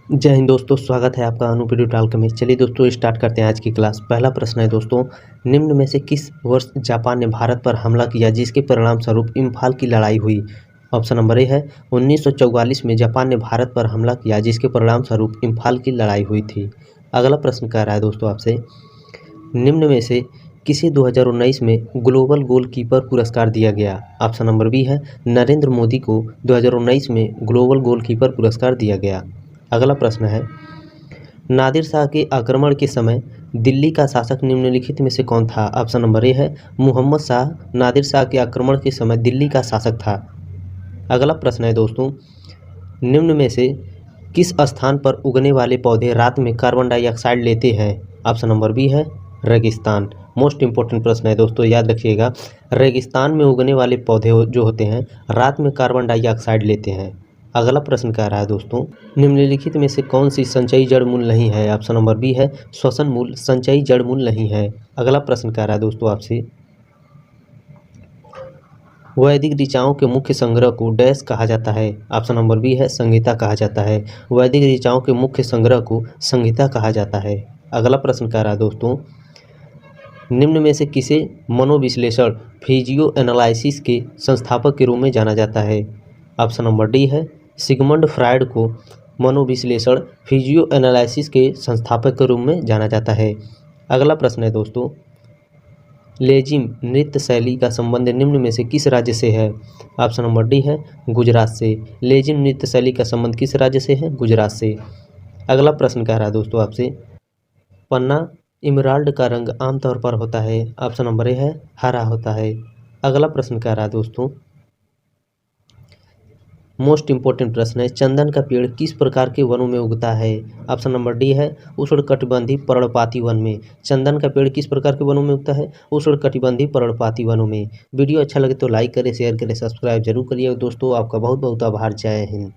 जय हिंद दोस्तों, स्वागत है आपका अनूप ट्यूटोरियल में। चलिए दोस्तों स्टार्ट करते हैं आज की क्लास। पहला प्रश्न है दोस्तों, निम्न में से किस वर्ष जापान ने भारत पर हमला किया जिसके परिणाम स्वरूप इम्फाल की लड़ाई हुई? ऑप्शन नंबर ए है 1944 में जापान ने भारत पर हमला किया जिसके परिणाम स्वरूप इम्फाल की लड़ाई हुई थी। अगला प्रश्न कह रहा है दोस्तों आपसे, निम्न में से किसे 2019 में ग्लोबल गोलकीपर पुरस्कार दिया गया? ऑप्शन नंबर बी है नरेंद्र मोदी को 2019 में ग्लोबल गोलकीपर पुरस्कार दिया गया। अगला प्रश्न है, नादिर शाह के आक्रमण के समय दिल्ली का शासक निम्नलिखित में से कौन था? ऑप्शन नंबर ए है मोहम्मद शाह नादिर शाह के आक्रमण के समय दिल्ली का शासक था। अगला प्रश्न है दोस्तों, निम्न में से किस स्थान पर उगने वाले पौधे रात में कार्बन डाइऑक्साइड लेते हैं? ऑप्शन नंबर बी है रेगिस्तान। मोस्ट इंपॉर्टेंट प्रश्न है दोस्तों, याद रखिएगा। रेगिस्तान में उगने वाले पौधे जो होते हैं रात में कार्बन डाइऑक्साइड लेते हैं। अगला प्रश्न कह रहा है दोस्तों, निम्नलिखित में से कौन सी संचयी जड़ मूल नहीं है? ऑप्शन नंबर बी है श्वसन मूल संचयी जड़ मूल नहीं है। अगला प्रश्न कह रहा है दोस्तों आपसे, वैदिक ऋचाओं के मुख्य संग्रह को डैश कहा जाता है? ऑप्शन नंबर बी है संहिता कहा जाता है। वैदिक ऋचाओं के मुख्य संग्रह को संहिता कहा जाता है। अगला प्रश्न कह रहा है दोस्तों, निम्न में से किसे मनोविश्लेषण फिजियो एनालिसिस के संस्थापक के रूप में जाना जाता है? ऑप्शन नंबर डी है सिगमंड फ्रायड को मनोविश्लेषण फिजियो एनालिसिस के संस्थापक के रूप में जाना जाता है। अगला प्रश्न है दोस्तों, लेजिम नृत्य शैली का संबंध निम्न में से किस राज्य से है? ऑप्शन नंबर डी है गुजरात से। लेजिम नृत्य शैली का संबंध किस राज्य से है? गुजरात से। अगला प्रश्न कह रहा है दोस्तों आपसे, पन्ना इमराल्ड का रंग आमतौर पर होता है? ऑप्शन नंबर ए है हरा होता है। अगला प्रश्न कह रहा है दोस्तों, मोस्ट इंपॉर्टेंट प्रश्न है, चंदन का पेड़ किस प्रकार के वनों में उगता है? ऑप्शन नंबर डी है उष्णकटिबंधीय पर्णपाती वन में। चंदन का पेड़ किस प्रकार के वनों में उगता है? उष्णकटिबंधीय पर्णपाती वनों में। वीडियो अच्छा लगे तो लाइक करें, शेयर करें, सब्सक्राइब जरूर करिएगा दोस्तों। आपका बहुत बहुत आभार। जय हिंद।